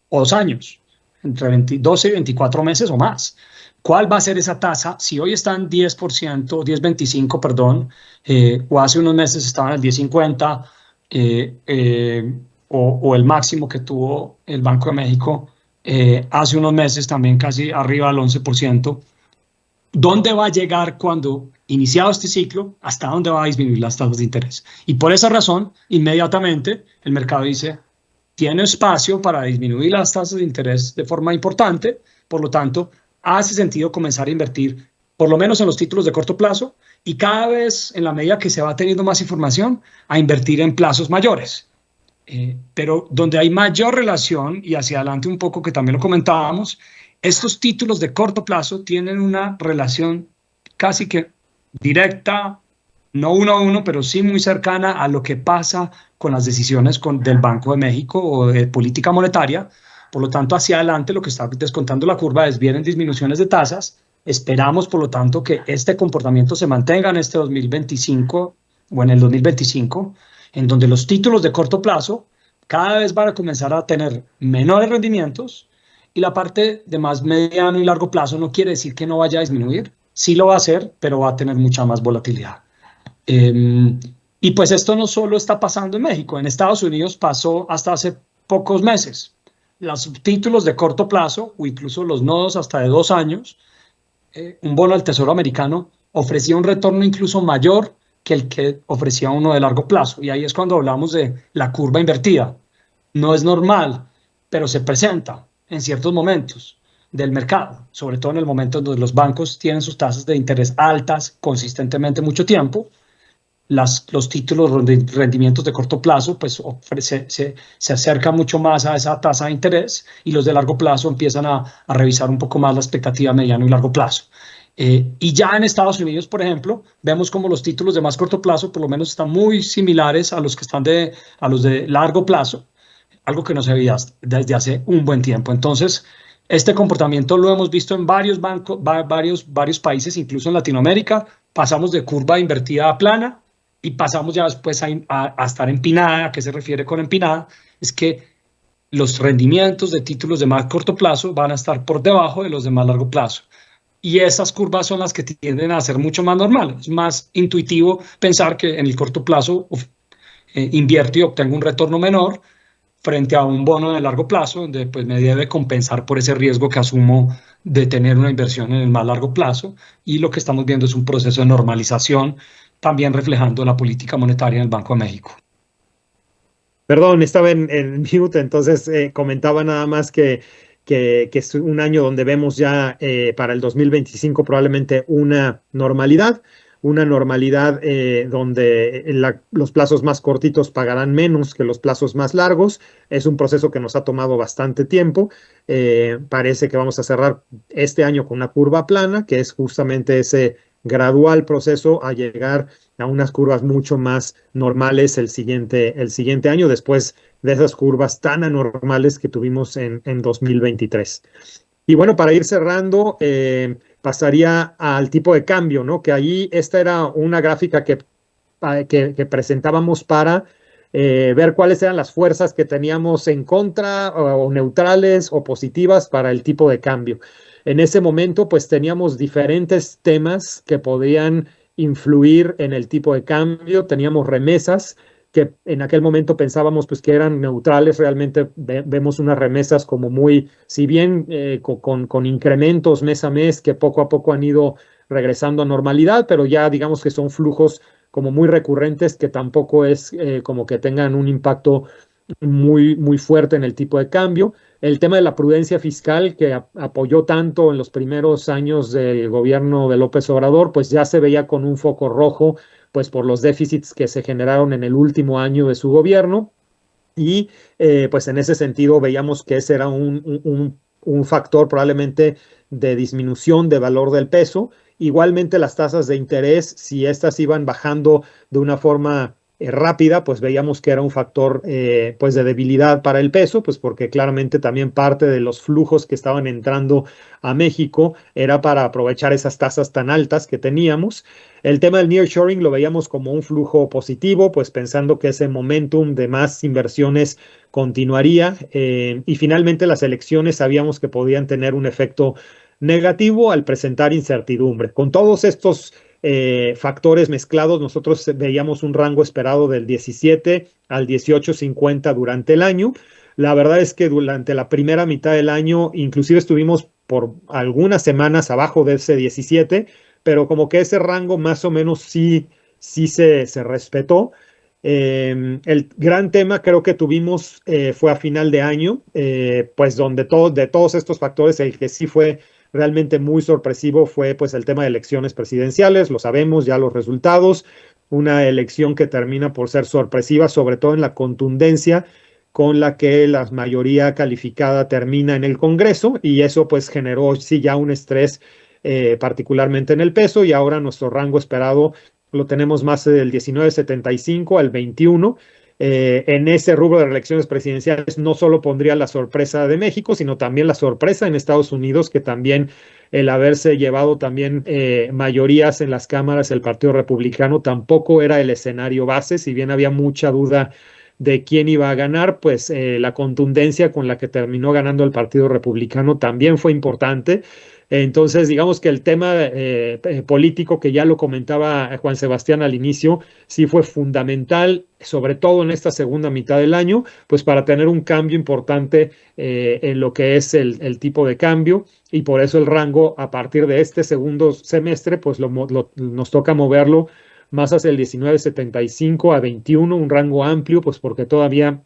o 2 años, entre 12 y 24 meses o más. ¿Cuál va a ser esa tasa? Si hoy están 10%, 10.25, perdón, o hace unos meses estaban al 10.50, o el máximo que tuvo el Banco de México hace unos meses también casi arriba del 11%. ¿Dónde va a llegar cuando, iniciado este ciclo, hasta dónde va a disminuir las tasas de interés? Y por esa razón, inmediatamente el mercado dice, tiene espacio para disminuir las tasas de interés de forma importante, por lo tanto, hace sentido comenzar a invertir, por lo menos en los títulos de corto plazo, y cada vez, en la medida que se va teniendo más información, a invertir en plazos mayores. Pero donde hay mayor relación, y hacia adelante un poco que también lo comentábamos, estos títulos de corto plazo tienen una relación casi que directa, no 1 a 1, pero sí muy cercana a lo que pasa con las decisiones del Banco de México o de política monetaria. Por lo tanto, hacia adelante lo que está descontando la curva es vienen disminuciones de tasas. Esperamos, por lo tanto, que este comportamiento se mantenga en este 2025 o en el 2025, en donde los títulos de corto plazo cada vez van a comenzar a tener menores rendimientos, y la parte de más mediano y largo plazo no quiere decir que no vaya a disminuir, sí lo va a hacer, pero va a tener mucha más volatilidad. Y pues esto no solo está pasando en México, en Estados Unidos pasó hasta hace pocos meses. Los títulos de corto plazo, o incluso los nodos hasta de 2 años, un bono del Tesoro americano ofrecía un retorno incluso mayor que el que ofrecía uno de largo plazo. Y ahí es cuando hablamos de la curva invertida. No es normal, pero se presenta en ciertos momentos del mercado, sobre todo en el momento en donde los bancos tienen sus tasas de interés altas consistentemente mucho tiempo. Los títulos de rendimientos de corto plazo pues se acercan mucho más a esa tasa de interés, y los de largo plazo empiezan a revisar un poco más la expectativa a mediano y largo plazo. Y ya en Estados Unidos, por ejemplo, vemos como los títulos de más corto plazo por lo menos están muy similares a los que están a los de largo plazo, algo que no se veía desde hace un buen tiempo. Entonces, este comportamiento lo hemos visto en varios bancos, varios países, incluso en Latinoamérica. Pasamos de curva invertida a plana y pasamos ya después a estar empinada. ¿A qué se refiere con empinada? Es que los rendimientos de títulos de más corto plazo van a estar por debajo de los de más largo plazo. Y esas curvas son las que tienden a ser mucho más normales. Es más intuitivo pensar que en el corto plazo invierto y obtengo un retorno menor frente a un bono de largo plazo, donde pues, me debe compensar por ese riesgo que asumo de tener una inversión en el más largo plazo. Y lo que estamos viendo es un proceso de normalización, también reflejando la política monetaria en el Banco de México. Perdón, estaba en mute, entonces comentaba nada más que es un año donde vemos ya para el 2025 probablemente una normalidad donde los plazos más cortitos pagarán menos que los plazos más largos. Es un proceso que nos ha tomado bastante tiempo. Parece que vamos a cerrar este año con una curva plana, que es justamente ese gradual proceso a llegar a unas curvas mucho más normales el siguiente año, después de esas curvas tan anormales que tuvimos en 2023. Y bueno, para ir cerrando, pasaría al tipo de cambio, ¿no? Que ahí esta era una gráfica que presentábamos para ver cuáles eran las fuerzas que teníamos en contra o neutrales o positivas para el tipo de cambio. En ese momento, pues teníamos diferentes temas que podían influir en el tipo de cambio. Teníamos remesas que en aquel momento pensábamos pues que eran neutrales. Realmente vemos unas remesas como muy, si bien con incrementos mes a mes que poco a poco han ido regresando a normalidad, pero ya digamos que son flujos como muy recurrentes que tampoco es como que tengan un impacto muy fuerte en el tipo de cambio. El tema de la prudencia fiscal que apoyó tanto en los primeros años del gobierno de López Obrador, pues ya se veía con un foco rojo, pues por los déficits que se generaron en el último año de su gobierno. Y pues en ese sentido veíamos que ese era un factor probablemente de disminución de valor del peso. Igualmente las tasas de interés, si estas iban bajando de una forma rápida, pues veíamos que era un factor pues de debilidad para el peso, pues porque claramente también parte de los flujos que estaban entrando a México era para aprovechar esas tasas tan altas que teníamos. El tema del nearshoring lo veíamos como un flujo positivo, pues pensando que ese momentum de más inversiones continuaría y finalmente las elecciones sabíamos que podían tener un efecto negativo al presentar incertidumbre. Con todos estos factores mezclados, nosotros veíamos un rango esperado del 17 al 18.50 durante el año. La verdad es que durante la primera mitad del año, inclusive estuvimos por algunas semanas abajo de ese 17, pero como que ese rango más o menos sí se respetó. El gran tema creo que tuvimos fue a final de año, pues donde de todos estos factores, el que sí fue realmente muy sorpresivo fue pues el tema de elecciones presidenciales. Lo sabemos ya los resultados, una elección que termina por ser sorpresiva, sobre todo en la contundencia con la que la mayoría calificada termina en el Congreso, y eso pues generó sí ya un estrés particularmente en el peso, y ahora nuestro rango esperado lo tenemos más del 19.75 al 21. En ese rubro de elecciones presidenciales no solo pondría la sorpresa de México, sino también la sorpresa en Estados Unidos, que también el haberse llevado también mayorías en las cámaras el Partido Republicano tampoco era el escenario base, si bien había mucha duda de quién iba a ganar, pues la contundencia con la que terminó ganando el Partido Republicano también fue importante. Entonces, digamos que el tema político, que ya lo comentaba Juan Sebastián al inicio, sí fue fundamental, sobre todo en esta segunda mitad del año, pues para tener un cambio importante en lo que es el tipo de cambio, y por eso el rango a partir de este segundo semestre, pues nos toca moverlo más hacia el 19.75 a 21, un rango amplio, pues porque todavía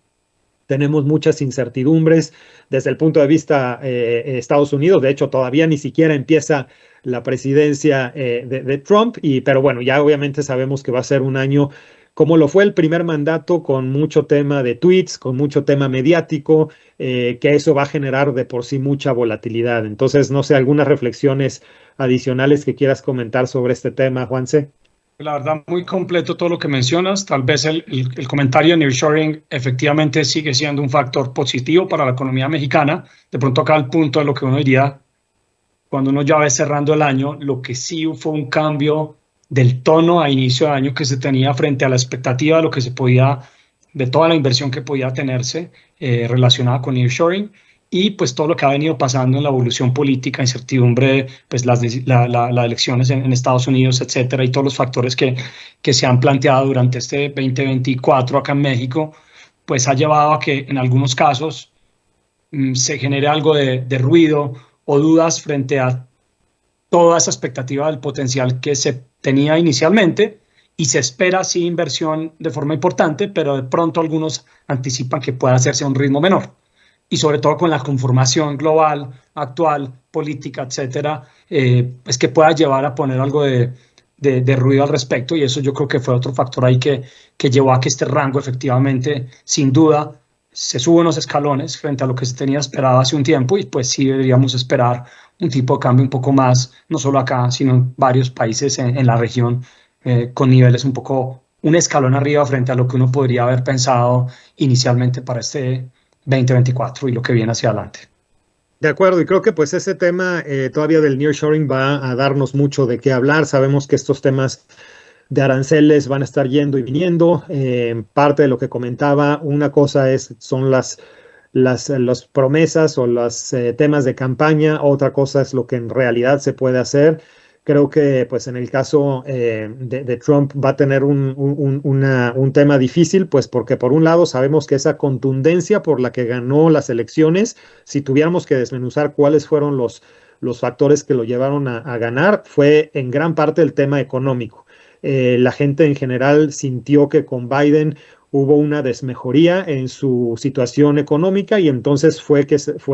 tenemos muchas incertidumbres desde el punto de vista Estados Unidos. De hecho, todavía ni siquiera empieza la presidencia de Trump, pero bueno, ya obviamente sabemos que va a ser un año como lo fue el primer mandato, con mucho tema de tweets, con mucho tema mediático, que eso va a generar de por sí mucha volatilidad. Entonces, no sé, algunas reflexiones adicionales que quieras comentar sobre este tema, Juanse. La verdad, muy completo todo lo que mencionas. Tal vez el comentario de nearshoring efectivamente sigue siendo un factor positivo para la economía mexicana. De pronto acá al punto de lo que uno diría, cuando uno ya ve cerrando el año, lo que sí fue un cambio del tono a inicio de año que se tenía frente a la expectativa de lo que se podía de toda la inversión que podía tenerse relacionada con nearshoring y pues todo lo que ha venido pasando en la evolución política, incertidumbre, pues las elecciones en Estados Unidos, etcétera, y todos los factores que se han planteado durante este 2024 acá en México, pues ha llevado a que en algunos casos se genere algo de ruido o dudas frente a toda esa expectativa del potencial que se tenía inicialmente y se espera sí inversión de forma importante, pero de pronto algunos anticipan que pueda hacerse a un ritmo menor. Y sobre todo con la conformación global, actual, política, etcétera, pues que pueda llevar a poner algo de ruido al respecto. Y eso yo creo que fue otro factor ahí que llevó a que este rango efectivamente, sin duda, se sube unos escalones frente a lo que se tenía esperado hace un tiempo y pues sí deberíamos esperar un tipo de cambio un poco más, no solo acá, sino en varios países en la región, con niveles un escalón arriba frente a lo que uno podría haber pensado inicialmente para este 2024 y lo que viene hacia adelante. De acuerdo, y creo que pues ese tema todavía del nearshoring va a darnos mucho de qué hablar. Sabemos que estos temas de aranceles van a estar yendo y viniendo. Parte de lo que comentaba, una cosa son las promesas o los temas de campaña, otra cosa es lo que en realidad se puede hacer. Creo que pues en el caso de Trump va a tener un tema difícil, pues porque por un lado sabemos que esa contundencia por la que ganó las elecciones, si tuviéramos que desmenuzar cuáles fueron los factores que lo llevaron a ganar, fue en gran parte el tema económico. La gente en general sintió que con Biden hubo una desmejoría en su situación económica y entonces fue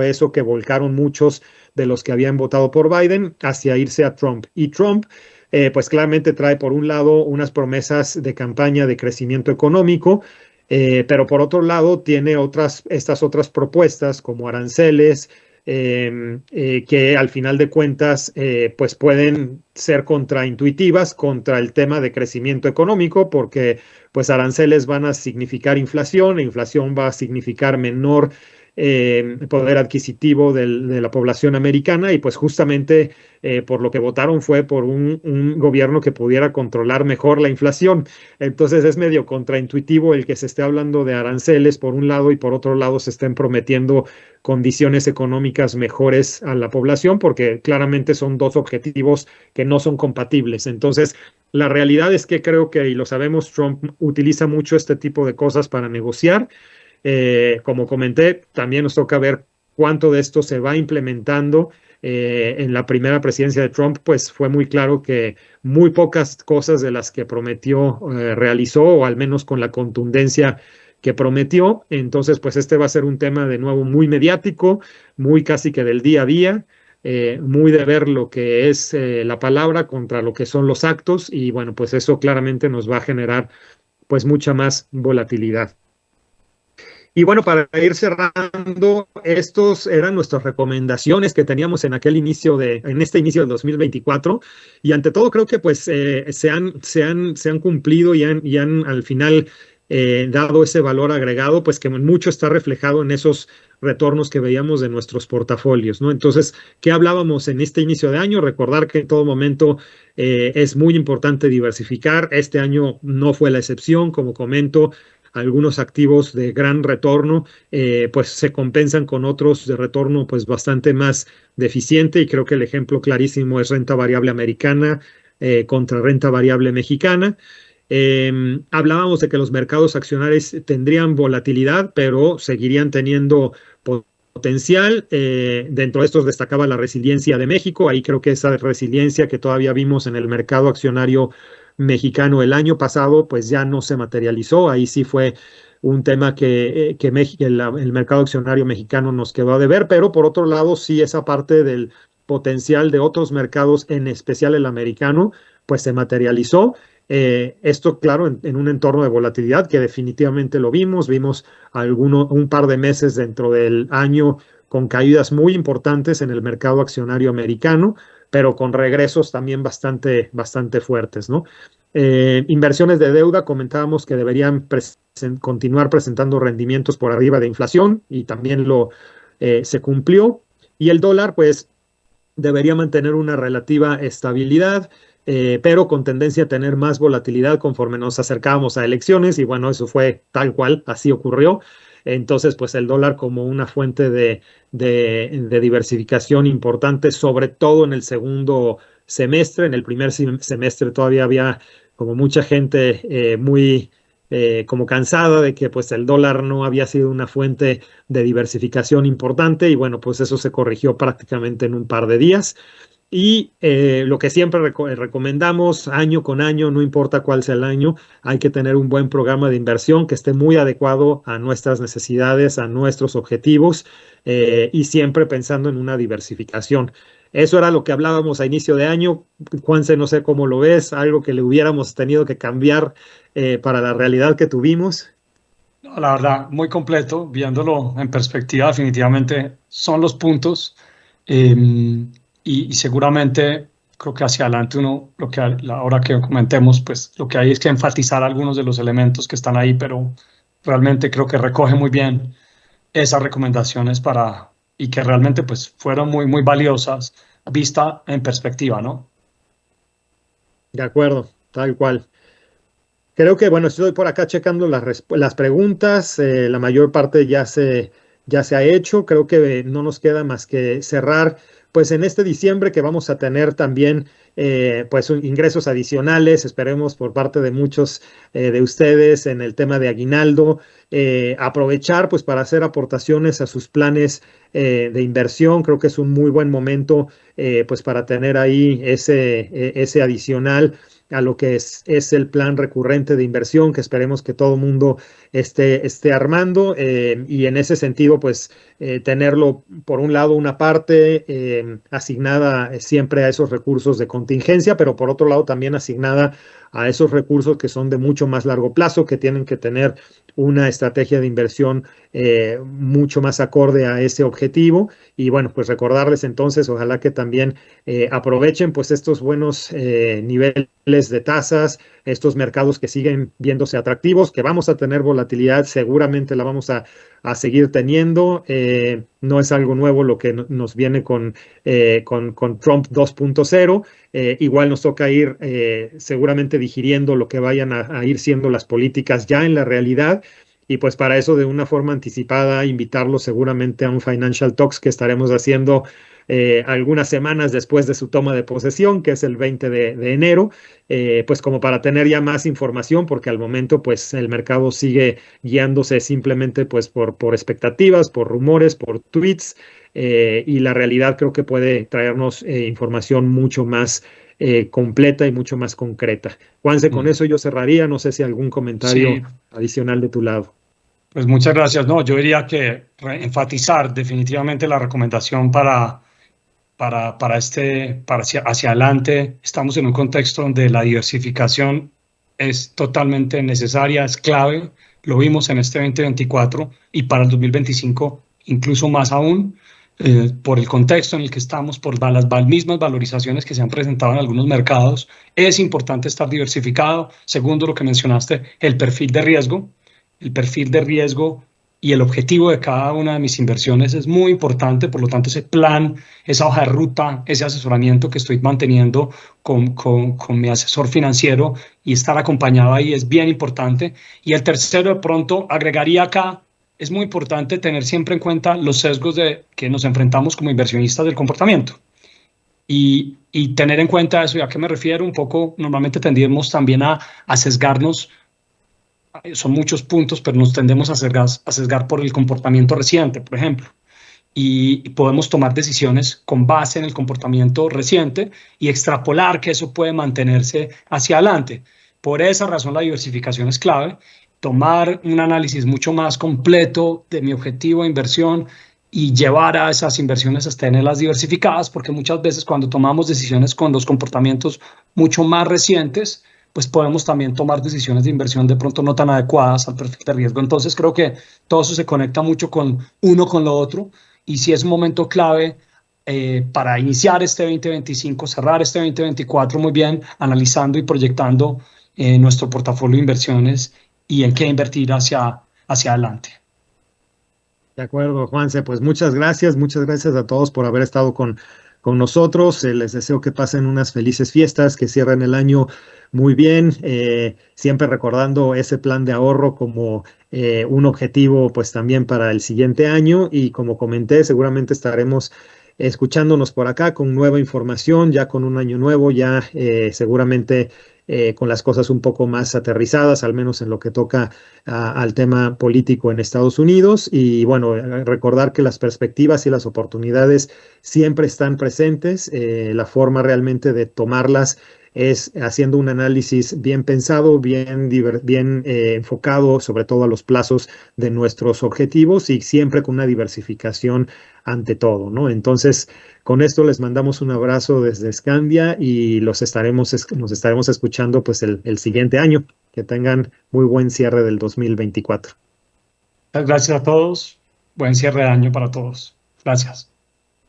eso que volcaron muchos de los que habían votado por Biden hacia irse a Trump. Y Trump, pues claramente trae por un lado unas promesas de campaña de crecimiento económico, pero por otro lado tiene estas otras propuestas como aranceles, que al final de cuentas pues pueden ser contraintuitivas contra el tema de crecimiento económico, porque pues aranceles van a significar inflación, e inflación va a significar menor poder adquisitivo de la población americana, y pues justamente por lo que votaron fue por un gobierno que pudiera controlar mejor la inflación. Entonces es medio contraintuitivo el que se esté hablando de aranceles por un lado y por otro lado se estén prometiendo condiciones económicas mejores a la población, porque claramente son dos objetivos que no son compatibles. Entonces, la realidad es que creo que, y lo sabemos, Trump utiliza mucho este tipo de cosas para negociar. Como comenté, también nos toca ver cuánto de esto se va implementando. En la primera presidencia de Trump, pues fue muy claro que muy pocas cosas de las que prometió realizó, o al menos con la contundencia que prometió. Entonces, pues este va a ser un tema de nuevo muy mediático, muy casi que del día a día, muy de ver lo que es la palabra contra lo que son los actos, y bueno, pues eso claramente nos va a generar pues mucha más volatilidad. Y bueno, para ir cerrando, estos eran nuestras recomendaciones que teníamos en este inicio del 2024, y ante todo creo que pues se han cumplido y han al final dado ese valor agregado, pues que mucho está reflejado en esos retornos que veíamos de nuestros portafolios, ¿no? Entonces, ¿qué hablábamos en este inicio de año? Recordar que en todo momento es muy importante diversificar. Este año no fue la excepción, como comento. Algunos activos de gran retorno pues se compensan con otros de retorno pues bastante más deficiente, y creo que el ejemplo clarísimo es renta variable americana contra renta variable mexicana. Hablábamos de que los mercados accionarios tendrían volatilidad, pero seguirían teniendo potencial. Dentro de estos destacaba la resiliencia de México. Ahí creo que esa resiliencia que todavía vimos en el mercado accionario mexicano el año pasado, pues ya no se materializó. Ahí sí fue un tema que el mercado accionario mexicano nos quedó a deber, pero por otro lado sí esa parte del potencial de otros mercados, en especial el americano, pues se materializó. Esto, claro, en un entorno de volatilidad que definitivamente lo vimos un par de meses dentro del año con caídas muy importantes en el mercado accionario americano, pero con regresos también bastante fuertes, ¿no? Inversiones de deuda, comentábamos que deberían continuar presentando rendimientos por arriba de inflación, y también se cumplió. Y el dólar, pues, debería mantener una relativa estabilidad. pero con tendencia a tener más volatilidad conforme nos acercábamos a elecciones y bueno, eso fue tal cual, así ocurrió. Entonces, pues el dólar como una fuente de diversificación importante, sobre todo en el segundo semestre. En el primer semestre todavía había como mucha gente muy como cansada de que pues el dólar no había sido una fuente de diversificación importante y bueno, pues eso se corrigió prácticamente en un par de días. Y lo que siempre recomendamos año con año, no importa cuál sea el año, hay que tener un buen programa de inversión que esté muy adecuado a nuestras necesidades, a nuestros objetivos y siempre pensando en una diversificación. Eso era lo que hablábamos a inicio de año. Juanse, no sé cómo lo ves, algo que le hubiéramos tenido que cambiar para la realidad que tuvimos. No, la verdad, muy completo, viéndolo en perspectiva, definitivamente son los puntos y seguramente creo que hacia adelante uno, lo que ahora que comentemos, pues lo que hay es que enfatizar algunos de los elementos que están ahí, pero realmente creo que recoge muy bien esas recomendaciones y que realmente pues fueron muy, muy valiosas vista en perspectiva, ¿no? De acuerdo, tal cual. Creo que, bueno, estoy por acá checando las preguntas. La mayor parte ya se ha hecho. Creo que no nos queda más que cerrar, pues en este diciembre que vamos a tener también, pues ingresos adicionales, esperemos por parte de muchos de ustedes en el tema de aguinaldo. Aprovechar, pues, para hacer aportaciones a sus planes de inversión. Creo que es un muy buen momento, pues, para tener ahí ese adicional a lo que es el plan recurrente de inversión que esperemos que todo mundo esté armando y en ese sentido pues tenerlo por un lado una parte asignada siempre a esos recursos de contingencia, pero por otro lado también asignada a esos recursos que son de mucho más largo plazo, que tienen que tener una estrategia de inversión mucho más acorde a ese objetivo. Y bueno, pues recordarles entonces, ojalá que también aprovechen pues estos buenos niveles de tasas, estos mercados que siguen viéndose atractivos, que vamos a tener volatilidad, seguramente la vamos a seguir teniendo. No es algo nuevo lo que nos viene con Trump 2.0. Igual nos toca ir seguramente digiriendo lo que vayan a ir siendo las políticas ya en la realidad. Y pues para eso de una forma anticipada, invitarlos seguramente a un Financial Talks que estaremos haciendo algunas semanas después de su toma de posesión, que es el 20 de enero, pues como para tener ya más información, porque al momento pues el mercado sigue guiándose simplemente pues por expectativas, por rumores, por tweets, y la realidad creo que puede traernos información mucho más completa y mucho más concreta. Juanse, con eso yo cerraría, no sé si algún comentario Sí, adicional de tu lado. pues muchas gracias. No, yo diría que enfatizar definitivamente la recomendación para hacia adelante. Estamos en un contexto donde la diversificación es totalmente necesaria, es clave. Lo vimos en este 2024 y para el 2025 incluso más aún, por el contexto en el que estamos, por las mismas valorizaciones que se han presentado en algunos mercados. Es importante estar diversificado. Segundo, lo que mencionaste, el perfil de riesgo. El perfil de riesgo y el objetivo de cada una de mis inversiones es muy importante, por lo tanto ese plan, esa hoja de ruta, ese asesoramiento que estoy manteniendo con mi asesor financiero y estar acompañado ahí es bien importante. Y el tercero, de pronto, agregaría acá, es muy importante tener siempre en cuenta los sesgos que nos enfrentamos como inversionistas del comportamiento. Y tener en cuenta eso, ¿y a qué me refiero? Un poco, normalmente tendemos también a sesgarnos. Son muchos puntos, pero nos tendemos a sesgar por el comportamiento reciente, por ejemplo. Y podemos tomar decisiones con base en el comportamiento reciente y extrapolar que eso puede mantenerse hacia adelante. Por esa razón, la diversificación es clave. Tomar un análisis mucho más completo de mi objetivo de inversión y llevar a esas inversiones a tenerlas diversificadas, porque muchas veces cuando tomamos decisiones con los comportamientos mucho más recientes, pues podemos también tomar decisiones de inversión de pronto no tan adecuadas al perfil de riesgo. Entonces creo que todo eso se conecta mucho con lo otro y sí es un momento clave para iniciar este 2025, cerrar este 2024 muy bien, analizando y proyectando nuestro portafolio de inversiones y en qué invertir hacia adelante. De acuerdo, Juanse, pues muchas gracias a todos por haber estado con con nosotros. Les deseo que pasen unas felices fiestas, que cierren el año muy bien, siempre recordando ese plan de ahorro como un objetivo pues también para el siguiente año. Y como comenté, seguramente estaremos escuchándonos por acá con nueva información, ya con un año nuevo, ya seguramente con las cosas un poco más aterrizadas, al menos en lo que toca al tema político en Estados Unidos. Y bueno, recordar que las perspectivas y las oportunidades siempre están presentes. La forma realmente de tomarlas es haciendo un análisis bien pensado, bien enfocado, sobre todo a los plazos de nuestros objetivos y siempre con una diversificación ante todo, ¿no? Entonces, con esto les mandamos un abrazo desde Scandia y nos estaremos escuchando pues el siguiente año. Que tengan muy buen cierre del 2024. Muchas gracias a todos. Buen cierre de año para todos. Gracias.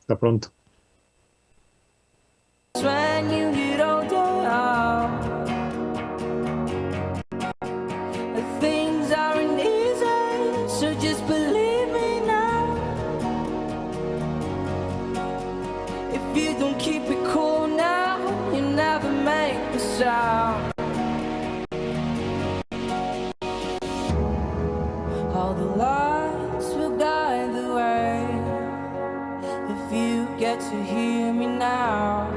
Hasta pronto. When you get older, things aren't easy, so just believe me now. If you don't keep it cool now, you never make the sound. All the lights will guide the way. If you get to hear me now,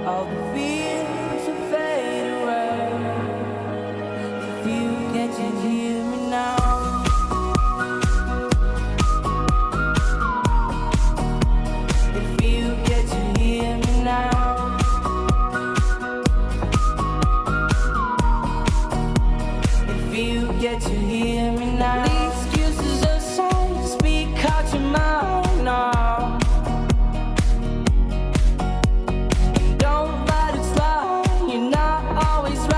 all the fears will fade away. If you get to hear me now, if you get to hear me now, if you get to hear me now.